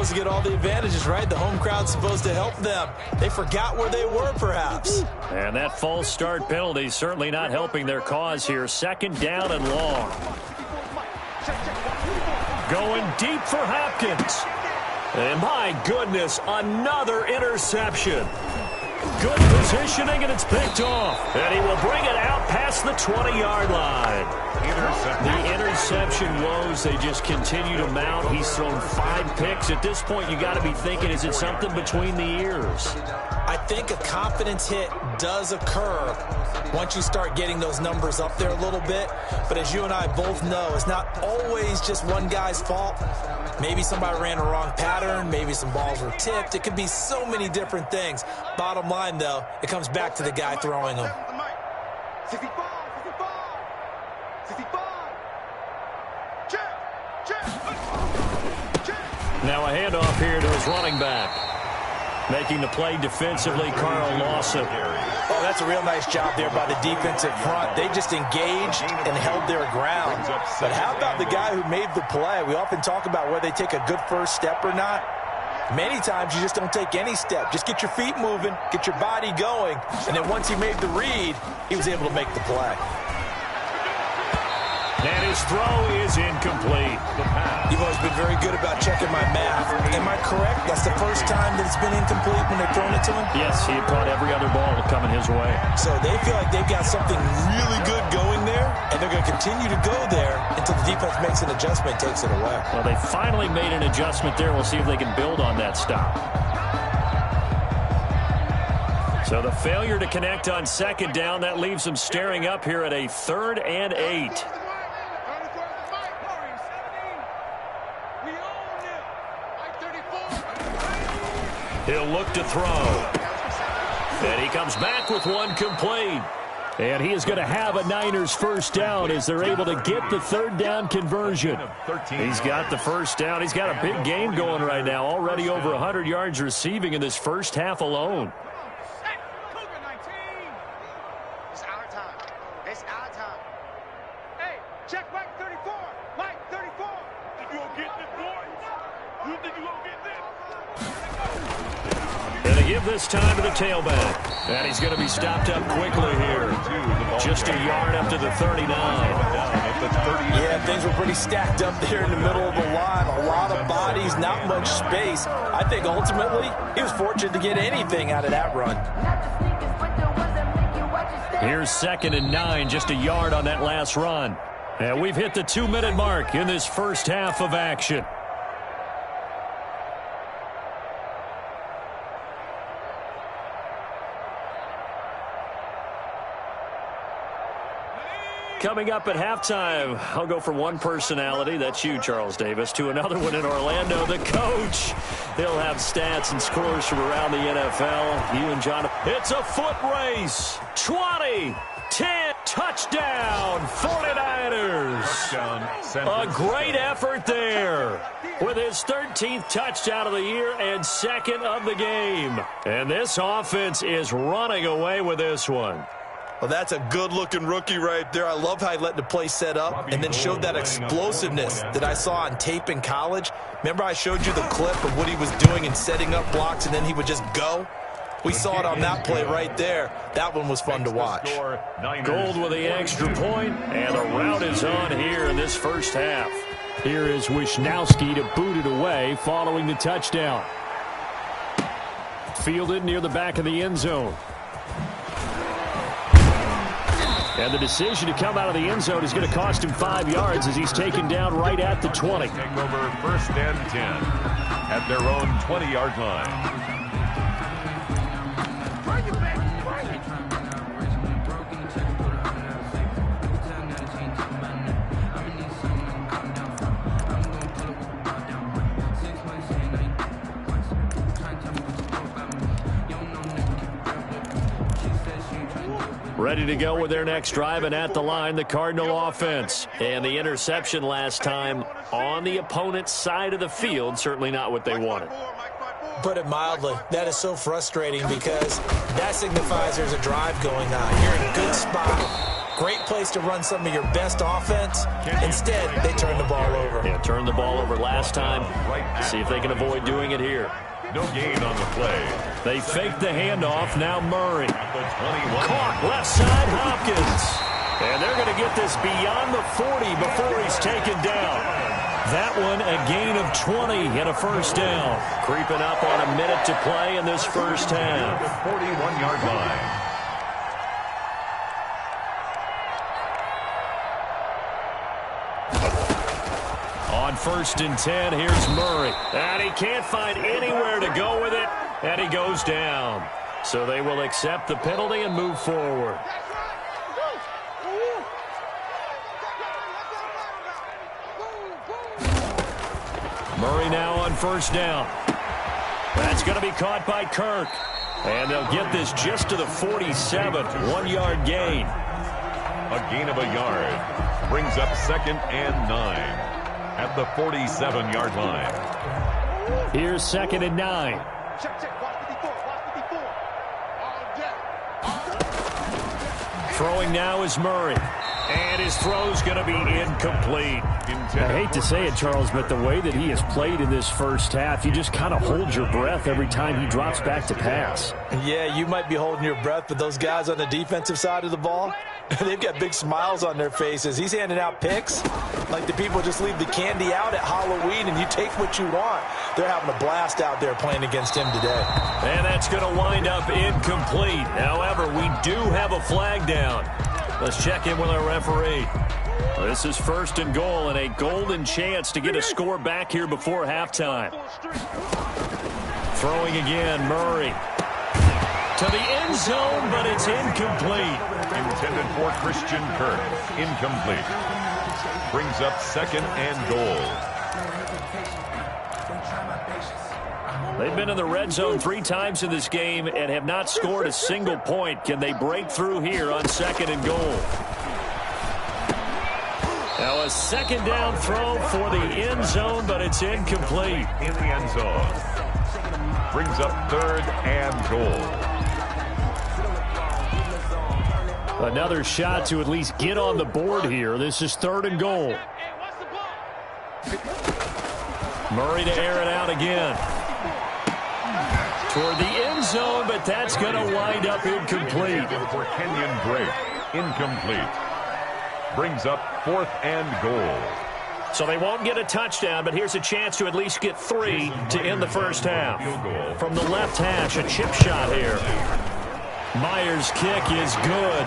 To get all the advantages, right? The home crowd's supposed to help them. They forgot where they were, perhaps. And that false start penalty certainly not helping their cause here. Second down and long. Going deep for Hopkins. And my goodness, another interception. Good positioning, and it's picked off. And he will bring it out past the 20-yard line. The interception woes, they just continue to mount. He's thrown 5 picks. At this point, you got to be thinking, is it something between the ears? I think a confidence hit does occur once you start getting those numbers up there a little bit. But as you and I both know, it's not always just one guy's fault. Maybe somebody ran a wrong pattern. Maybe some balls were tipped. It could be so many different things. Bottom line, though, it comes back to the guy throwing them. Now a handoff here to his running back. Making the play defensively, Carl Lawson. Oh, that's a real nice job there by the defensive front. They just engaged and held their ground. But how about the guy who made the play? We often talk about whether they take a good first step or not. Many times you just don't take any step. Just get your feet moving, get your body going, and then once he made the read, he was able to make the play. And his throw is incomplete. You've always been very good about checking my math. Am I correct? That's the first time that it's been incomplete when they've thrown it to him? Yes, he had caught every other ball coming his way. So they feel like they've got something really good going there, and they're going to continue to go there until the defense makes an adjustment, takes it away. Well, they finally made an adjustment there. We'll see if they can build on that stop. So the failure to connect on second down, that leaves them staring up here at a 3rd and 8. He'll look to throw. And he comes back with one complete. And he is going to have a Niners first down as they're able to get the 3rd down conversion. He's got the first down. He's got a big game going right now. Already over 100 yards receiving in this first half alone. It's our time. It's our time. Hey, check Mike 34. Mike 34. Think you gonna get this, boy? You think you gonna get this? And they give this time to the tailback. And he's going to be stopped up quickly here. Just a yard up to the 39. Yeah, things were pretty stacked up there in the middle of the line. A lot of bodies, not much space. I think ultimately he was fortunate to get anything out of that run. Here's 2nd and 9, just a yard on that last run. And we've hit the 2-minute mark in this first half of action. Coming up at halftime, I'll go from one personality, that's you, Charles Davis, to another one in Orlando, the coach. He'll have stats and scores from around the NFL. You and John. It's a foot race. 20, 10, touchdown, 49ers. A great effort there with his 13th touchdown of the year and 2nd of the game. And this offense is running away with this one. Well, that's a good-looking rookie right there. I love how he let the play set up and then showed that explosiveness that I saw on tape in college. Remember I showed you the clip of what he was doing and setting up blocks, and then he would just go? We saw it on that play right there. That one was fun to watch. Gold with the extra point, and the route is on here in this first half. Here is Wisnowski to boot it away following the touchdown. Fielded near the back of the end zone. And the decision to come out of the end zone is going to cost him 5 yards as he's taken down right at the 20. Take over 1st and 10 at their own 20-yard line. Ready to go with their next drive, and at the line, the Cardinal offense. And the interception last time on the opponent's side of the field, certainly not what they wanted. Put it mildly, that is so frustrating because that signifies there's a drive going on. You're in a good spot. Great place to run some of your best offense. Instead, they turn the ball over. Yeah, turned the ball over last time. See if they can avoid doing it here. No gain on the play. They fake the handoff. Now Murray. Caught left side, Hopkins. And they're going to get this beyond the 40 before he's taken down. That one a gain of 20 and a first down. Creeping up on a minute to play in this first half. 41-yard line. On 1st and 10, here's Murray. And he can't find anywhere to go with it, and he goes down. So they will accept the penalty and move forward. Murray now on 1st down. That's going to be caught by Kirk. And they'll get this just to the 47, 1-yard gain. A gain of a yard brings up 2nd and 9 at the 47-yard line. Here's 2nd and 9. Check. Watch 54. Watch 54. All day. Throwing now is Murray. And his throw's going to be incomplete. I hate to say it, Charles, but the way that he has played in this first half, you just kind of hold your breath every time he drops back to pass. Yeah, you might be holding your breath, but those guys on the defensive side of the ball, they've got big smiles on their faces. He's handing out picks like the people just leave the candy out at Halloween and you take what you want. They're having a blast out there playing against him today. And that's going to wind up incomplete. However, we do have a flag down. Let's check in with our referee. This is 1st and goal and a golden chance to get a score back here before halftime. Throwing again, Murray. To the end zone, but it's incomplete. Intended for Christian Kirk. Incomplete. Brings up 2nd and goal. They've been in the red zone 3 times in this game and have not scored a single point. Can they break through here on 2nd and goal? Now a 2nd down throw for the end zone, but it's incomplete. In the end zone. Brings up 3rd and goal. Another shot to at least get on the board here. This is 3rd and goal. Murray to air it out again. Toward the end zone, but that's going to wind up incomplete. For Kenyon Drake. Incomplete. Brings up 4th and goal. So they won't get a touchdown, but here's a chance to at least get 3 to end the first half. From the left hash, a chip shot here. Myers' kick is good.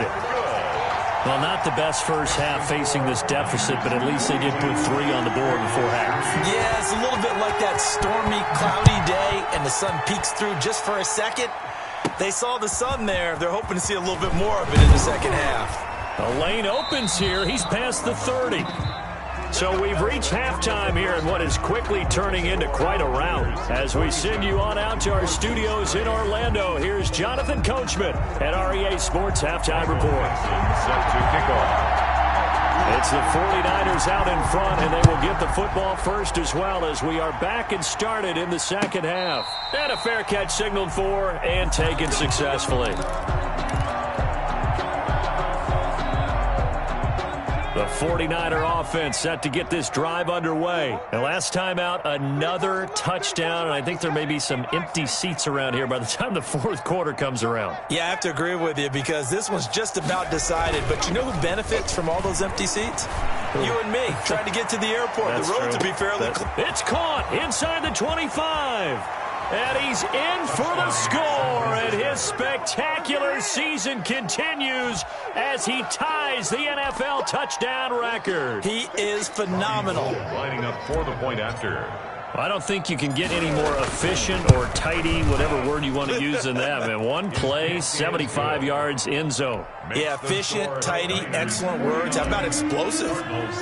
Well, not the best first half facing this deficit, but at least they did put 3 on the board before half. Yeah, it's a little bit like that stormy, cloudy day, and the sun peeks through just for a second. They saw the sun there. They're hoping to see a little bit more of it in the second half. The lane opens here. He's past the 30. So we've reached halftime here in what is quickly turning into quite a rout. As we send you on out to our studios in Orlando, here's Jonathan Coachman at REA Sports Halftime Report. Set to kick off. It's the 49ers out in front, and they will get the football first as well as we are back and started in the second half. And a fair catch signaled for and taken successfully. The 49er offense set to get this drive underway. And last time out, another touchdown. And I think there may be some empty seats around here by the time the fourth quarter comes around. Yeah, I have to agree with you because this one's just about decided. But you know who benefits from all those empty seats? You and me, trying to get to the airport. That's the roads true. will be fairly clear. It's caught inside the 25. And he's in for the score, and his spectacular season continues as he ties the NFL touchdown record. He is phenomenal. Lining up for the point after. I don't think you can get any more efficient or tidy, whatever word you want to use in that, man. One play, 75 yards, end zone. Yeah, efficient, tidy, excellent words. How about explosive?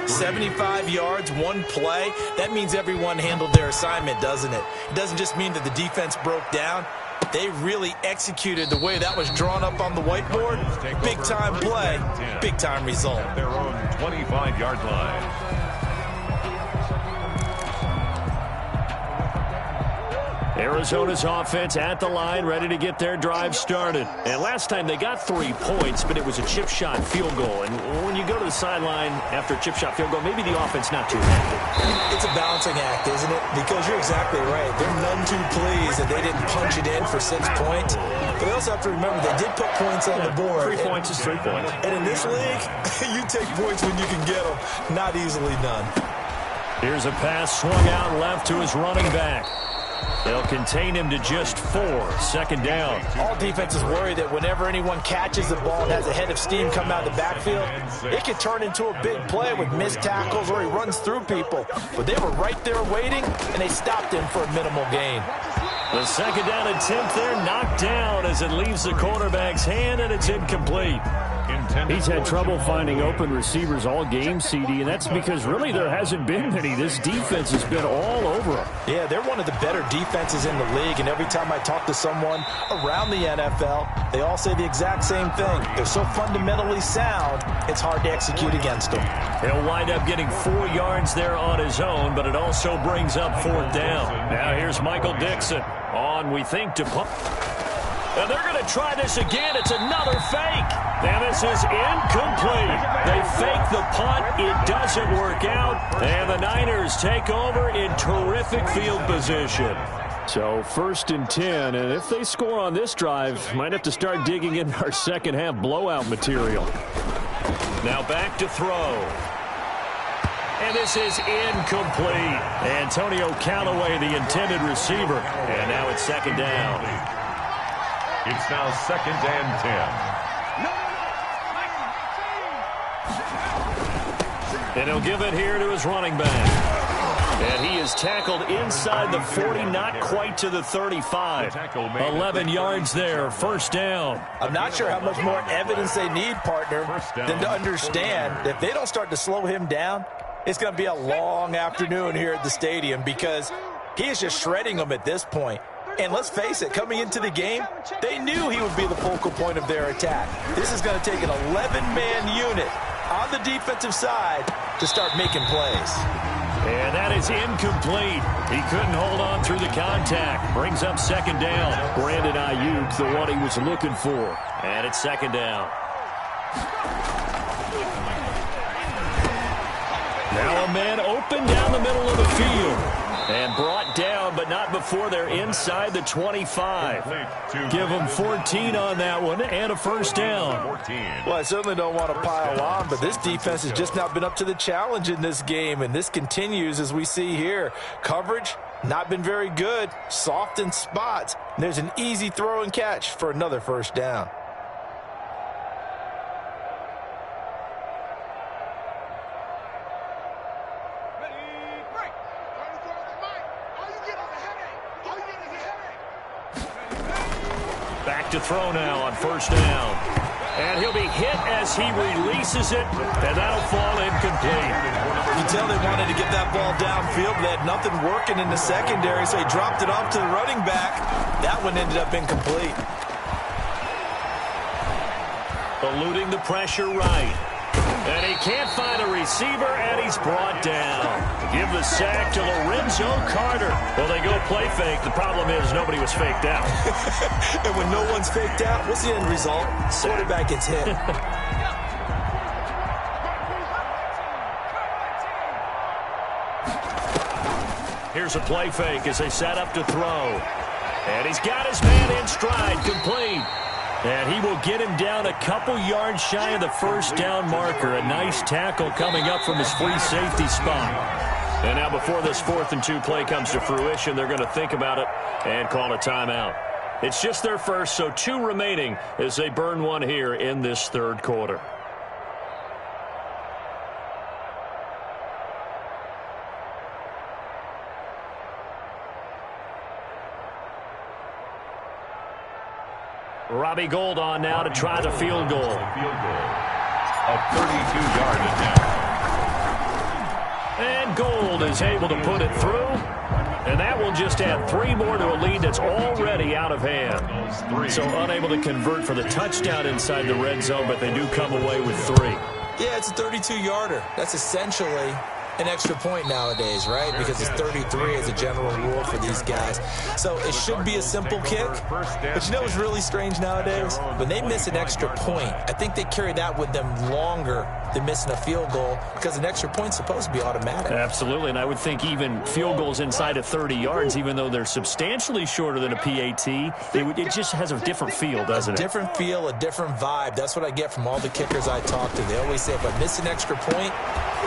75 yards, one play. That means everyone handled their assignment, doesn't it? It doesn't just mean that the defense broke down. They really executed the way that was drawn up on the whiteboard. Big-time play, big-time result. Their own 25-yard line. Arizona's offense at the line, ready to get their drive started. And last time they got 3 points, but it was a chip shot field goal. And when you go to the sideline after a chip shot field goal, maybe the offense not too happy. It's a balancing act, isn't it? Because you're exactly right. They're none too pleased that they didn't punch it in for 6 points. But they also have to remember they did put points on the board. 3 points is 3 points. And in this league, you take points when you can get them. Not easily done. Here's a pass swung out left to his running back. They'll contain him to just 4. 2nd down. All defenses worry that whenever anyone catches the ball and has a head of steam come out of the backfield, it can turn into a big play with missed tackles or he runs through people. But they were right there waiting, and they stopped him for a minimal gain. The 2nd down attempt there knocked down as it leaves the quarterback's hand, and it's incomplete. He's had trouble finding open receivers all game, CD, and that's because really there hasn't been many. This defense has been all over him. Yeah, they're one of the better defenses in the league, and every time I talk to someone around the NFL, they all say the exact same thing. They're so fundamentally sound, it's hard to execute against them. He'll wind up getting 4 yards there on his own, but it also brings up 4th down. Now here's Michael Dixon on, we think, to punt. And they're going to try this again. It's another fake. And this is incomplete. They fake the punt. It doesn't work out. And the Niners take over in terrific field position. So 1st and 10, and if they score on this drive, might have to start digging in our second half blowout material. Now back to throw. And this is incomplete. Antonio Callaway, the intended receiver. And now it's 2nd down. It's now 2nd and 10. And he'll give it here to his running back. And he is tackled inside the 40, not quite to the 35. 11 yards there, 1st down. I'm not sure how much more evidence they need, partner, than to understand that if they don't start to slow him down, it's going to be a long afternoon here at the stadium because he is just shredding them at this point. And let's face it, coming into the game, they knew he would be the focal point of their attack. This is going to take an 11-man unit on the defensive side to start making plays. And that is incomplete. He couldn't hold on through the contact. Brings up 2nd down. Brandon Ayuk, the one he was looking for. And it's 2nd down. Now a man open down the middle of the field. And brought down, but not before they're inside the 25. Give them 14 on that one and a 1st down. Well, I certainly don't want to pile on, but this defense has just not been up to the challenge in this game, and this continues as we see here. Coverage, not been very good, soft in spots. There's an easy throw and catch for another 1st down. Back to throw now on 1st down. And he'll be hit as he releases it, and that'll fall incomplete. You can tell they wanted to get that ball downfield, but they had nothing working in the secondary, so he dropped it off to the running back. That one ended up incomplete. Eluding the pressure right. And he can't find a receiver, and he's brought down. Give the sack to Lorenzo Carter. Well, they go play fake. The problem is nobody was faked out. And when no one's faked out, what's the end result? Quarterback gets hit. Here's a play fake as they set up to throw. And he's got his man in stride, complete. And he will get him down a couple yards shy of the 1st down marker. A nice tackle coming up from his free safety spot. And now before this 4th and 2 play comes to fruition, they're going to think about it and call a timeout. It's just their first, so 2 remaining as they burn one here in this 3rd quarter. Robbie Gould on now to try the field goal. A 32-yard attempt. And Gould is able to put it through. And that will just add 3 more to a lead that's already out of hand. So unable to convert for the touchdown inside the red zone, but they do come away with 3. Yeah, it's a 32-yarder. That's essentially an extra point nowadays, right? Because it's 33 as a general rule for these guys. So it should be a simple kick. But you know what's really strange nowadays? When they miss an extra point, I think they carry that with them longer than missing a field goal because an extra point's supposed to be automatic. Absolutely, and I would think even field goals inside of 30 yards, even though they're substantially shorter than a PAT, it just has a different feel, doesn't it? A different feel, a different vibe. That's what I get from all the kickers I talk to. They always say if I miss an extra point,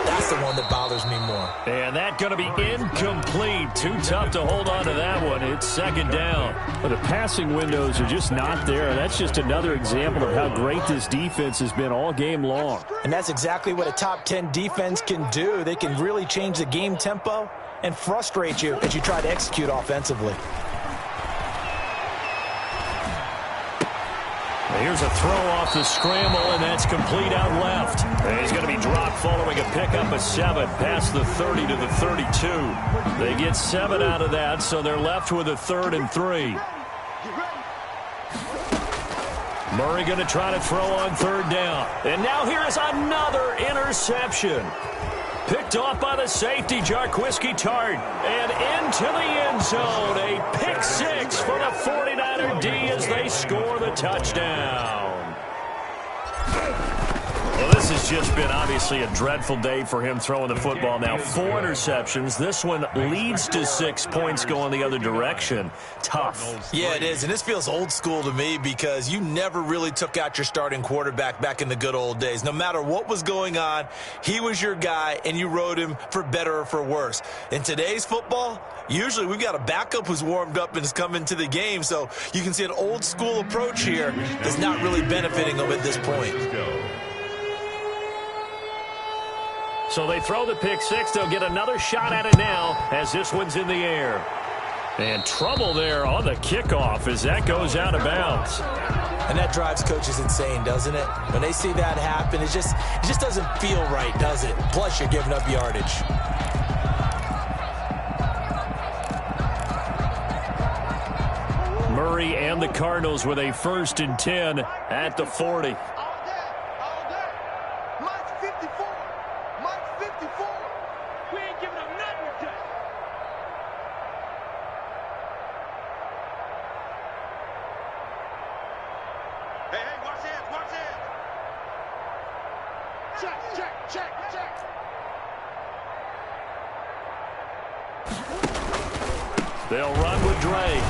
that's the one that bothers me more. And that's going to be incomplete. Too tough to hold on to that one. It's second down. But the passing windows are just not there. That's just another example of how great this defense has been all game long. And that's exactly what a top 10 defense can do. They can really change the game tempo and frustrate you as you try to execute offensively. Here's a throw off the scramble, and that's complete out left. And he's going to be dropped following a pickup of 7 past the 30 to the 32. They get 7 out of that, so they're left with a 3rd and 3. Murray going to try to throw on 3rd down. And now here is another interception. Picked off by the safety, Jarquiski Tart. And into the end zone. A pick 6 for the 49er D as they score the touchdown. Well, this has just been obviously a dreadful day for him throwing the football. Now 4 interceptions. This one leads to 6 points going the other direction. Tough. Yeah, it is. And this feels old school to me because you never really took out your starting quarterback back in the good old days. No matter what was going on, he was your guy, and you rode him for better or for worse. In today's football, usually we've got a backup who's warmed up and is coming to the game. So you can see an old school approach here that's not really benefiting them at this point. So they throw the pick 6. They'll get another shot at it now as this one's in the air. And trouble there on the kickoff as that goes out of bounds. And that drives coaches insane, doesn't it? When they see that happen, it just doesn't feel right, does it? Plus, you're giving up yardage. Murray and the Cardinals with a 1st and 10 at the 40. They'll run with Drake.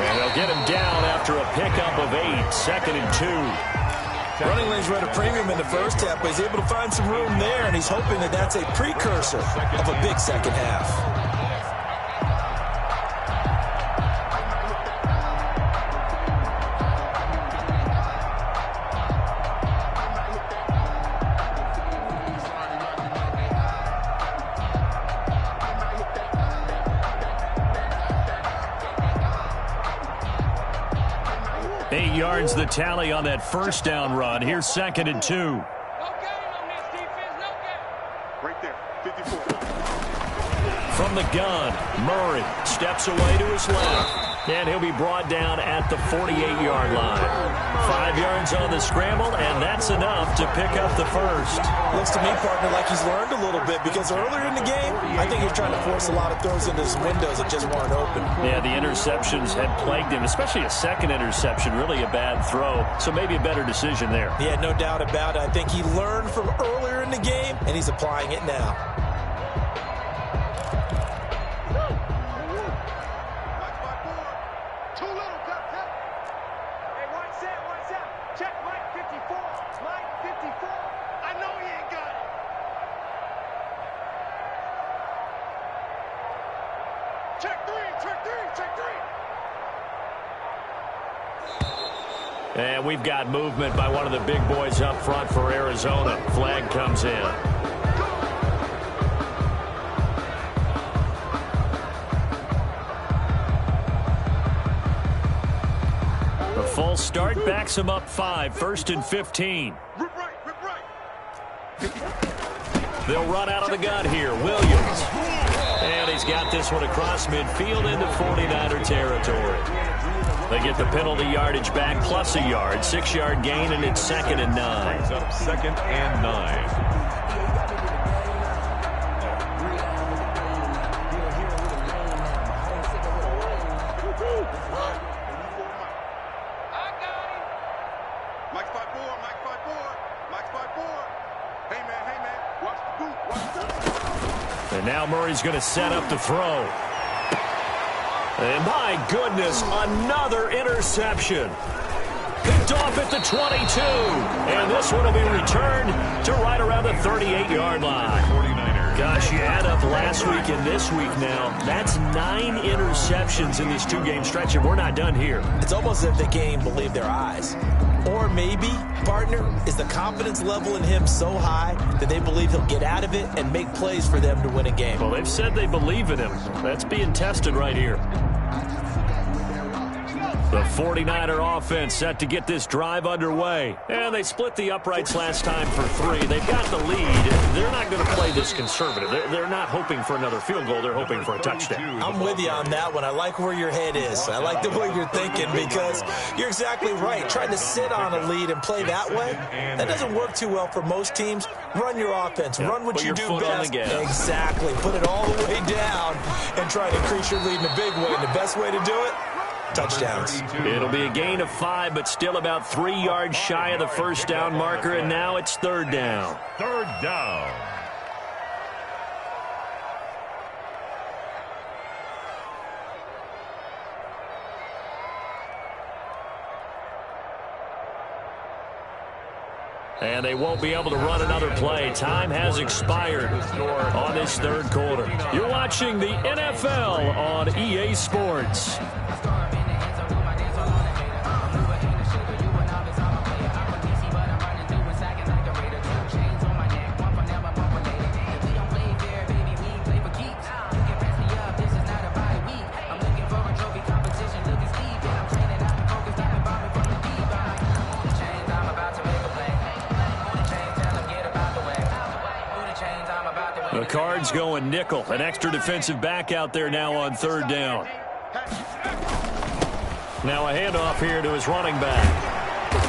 And they'll get him down after a pickup of 8, 2nd and 2. Running lanes were at a premium in the first half, but he's able to find some room there, and he's hoping that that's a precursor of a big second half. Yards the tally on that 1st down run. Here's 2nd and 2. No game on this defense, no game. Right there, 54. From the gun, Murray steps away to his left. And he'll be brought down at the 48-yard line. 5 yards on the scramble, and that's enough to pick up the 1st. Looks to me, partner, like he's learned a little bit because earlier in the game, I think he was trying to force a lot of throws into his windows that just weren't open. Yeah, the interceptions had plagued him, especially a 2nd interception, really a bad throw. So maybe a better decision there. Yeah, no doubt about it. I think he learned from earlier in the game, and he's applying it now. And we've got movement by one of the big boys up front for Arizona. Flag comes in. The full start backs him up 5, 1st and 15. They'll run out of the gun here. Williams. And he's got this one across midfield into 49er territory. They get the penalty yardage back plus a yard. 6-yard gain, and it's 2nd and 9. Up 2nd and 9. Mike 5-4, Mike 5-4, Mike 5-4. Hey, man, watch the boot, watch the boot. And now Murray's going to set up the throw. And my goodness, another interception. Picked off at the 22. And this one will be returned to right around the 38-yard line. 49ers. Gosh, you add up last week and this week now. That's 9 interceptions in this 2-game stretch, and we're not done here. It's almost as if they can't even believe their eyes. Or maybe, partner, is the confidence level in him so high that they believe he'll get out of it and make plays for them to win a game. Well, they've said they believe in him. That's being tested right here. The 49er offense set to get this drive underway. And they split the uprights last time for 3. They've got the lead. They're not going to play this conservative. They're not hoping for another field goal. They're hoping for a touchdown. I'm with you on that one. I like where your head is. I like the way you're thinking because you're exactly right. Trying to sit on a lead and play that way, that doesn't work too well for most teams. Run your offense. Yep. Run what Put you your do foot best. on the gas. Exactly. Put it all the way down and try to increase your lead in a big way. And the best way to do it, touchdowns. It'll be a gain of 5, but still about 3 yards shy of the first down marker, and now it's 3rd down. 3rd down. And they won't be able to run another play. Time has expired on this 3rd quarter. You're watching the NFL on EA Sports. The Cards going nickel. An extra defensive back out there now on 3rd down. Now a handoff here to his running back.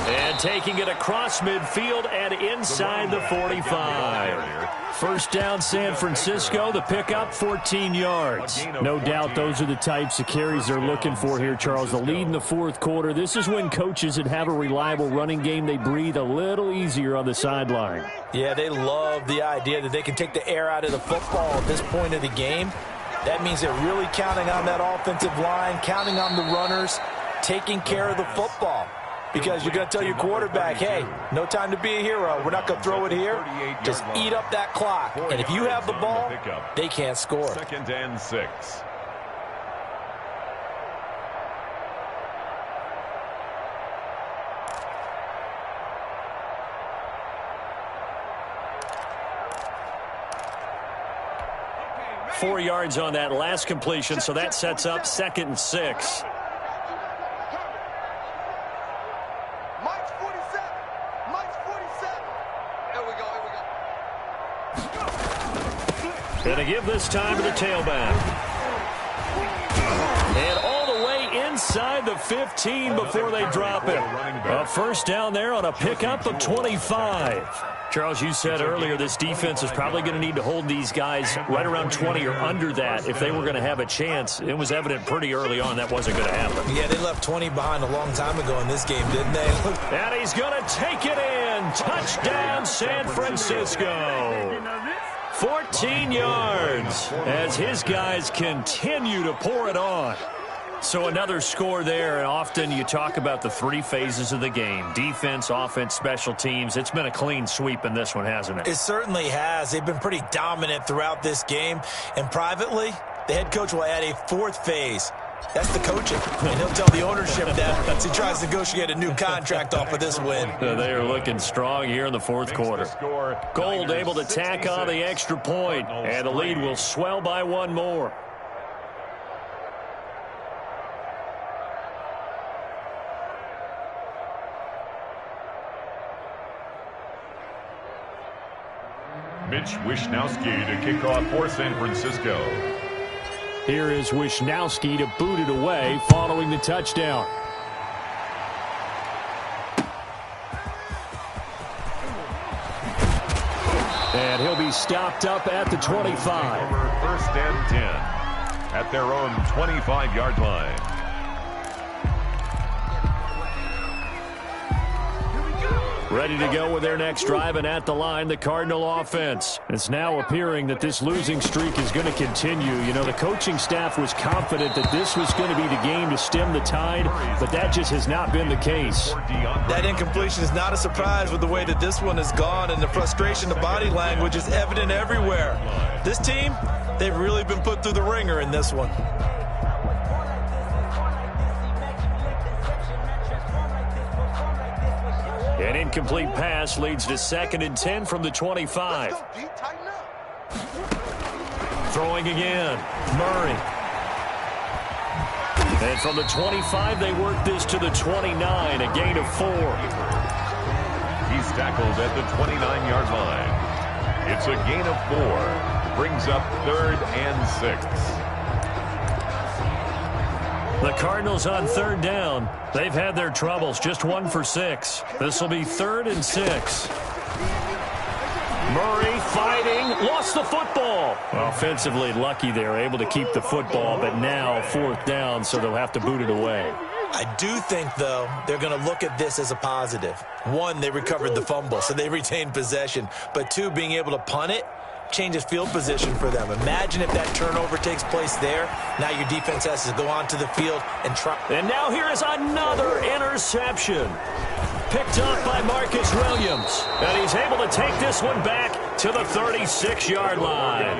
And taking it across midfield and inside the 45. First down, San Francisco. The pickup, 14 yards. No doubt those are the types of carries they're looking for here, Charles. The lead in the 4th quarter. This is when coaches that have a reliable running game, they breathe a little easier on the sideline. Yeah, they love the idea that they can take the air out of the football at this point of the game. That means they're really counting on that offensive line, counting on the runners, taking care of the football. Because you're going to tell your quarterback, hey, no time to be a hero. We're not going to throw it here. Just eat up that clock. And if you have the ball, they can't score. 2nd and 6. Four yards on that last completion, so that sets up 2nd and 6. Mike's 47. Mike's 47. Here we go. Going to give this time to the tailback. And all the way inside the 15 before they drop it. A first down there on a pickup of 25. Charles, you said earlier this defense is probably going to need to hold these guys right around 20 or under that if they were going to have a chance. It was evident pretty early on that wasn't going to happen. Yeah, they left 20 behind a long time ago in this game, didn't they? And he's going to take it in. Touchdown, San Francisco. 14 yards as his guys continue to pour it on. So another score there, and often you talk about the 3 phases of the game. Defense, offense, special teams. It's been a clean sweep in this one, hasn't it? It certainly has. They've been pretty dominant throughout this game. And privately, the head coach will add a 4th phase. That's the coaching. And he'll tell the ownership that as he tries to negotiate a new contract off of this win. They are looking strong here in the 4th quarter. Gold able to tack on the extra point, and the lead will swell by 1 more. Mitch Wishnowsky to kick off for San Francisco. Here is Wishnowsky to boot it away following the touchdown. And he'll be stopped up at the 25. First and 10 at their own 25-yard line. Ready to go with their next drive, and at the line, the Cardinal offense. It's now appearing that this losing streak is going to continue. You know, the coaching staff was confident that this was going to be the game to stem the tide, but that just has not been the case. That incompletion is not a surprise with the way that this one has gone, and the frustration, the body language is evident everywhere. This team, they've really been put through the ringer in this one. An incomplete pass leads to 2nd and 10 from the 25. Throwing again. Murray. And from the 25, they work this to the 29, a gain of 4. He's tackled at the 29-yard line. It's a gain of 4. Brings up 3rd and 6. The Cardinals on 3rd down. They've had their troubles, just 1 for 6. This will be 3rd and 6. Murray fighting, lost the football. Offensively lucky they're able to keep the football, but now 4th down, so they'll have to boot it away. I do think, though, they're going to look at this as a positive. 1, they recovered the fumble, so they retained possession. But 2, being able to punt it changes field position for them. Imagine if that turnover takes place there. Now your defense has to go onto the field and try. And now here is another interception. Picked up by Marcus Williams. And he's able to take this one back to the 36-yard line.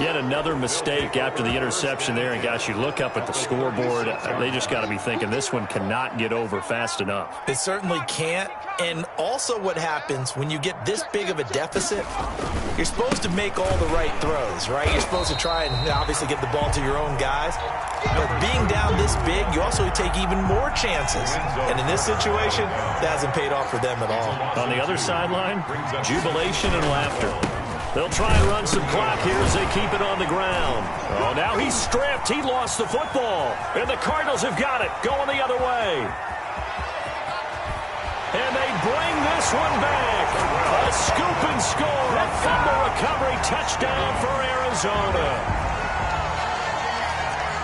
Yet another mistake after the interception there. And, guys, you look up at the scoreboard, they just got to be thinking this one cannot get over fast enough. It certainly can't. And also what happens when you get this big of a deficit, you're supposed to make all the right throws, right? You're supposed to try and obviously get the ball to your own guys. But being down this big, you also take even more chances. And in this situation, that hasn't paid off for them at all. On the other sideline, jubilation and laughter. They'll try and run some clock here as they keep it on the ground. Oh, now he's stripped. He lost the football. And the Cardinals have got it, going the other way. And they bring this one back. A scoop and score. A fumble recovery touchdown for Arizona.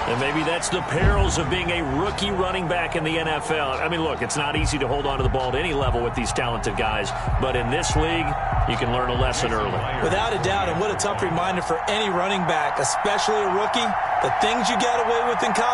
And maybe that's the perils of being a rookie running back in the NFL. I mean, look, it's not easy to hold on to the ball at any level with these talented guys. But in this league, you can learn a lesson early. Without a doubt, and what a tough reminder for any running back, especially a rookie, the things you got away with in college.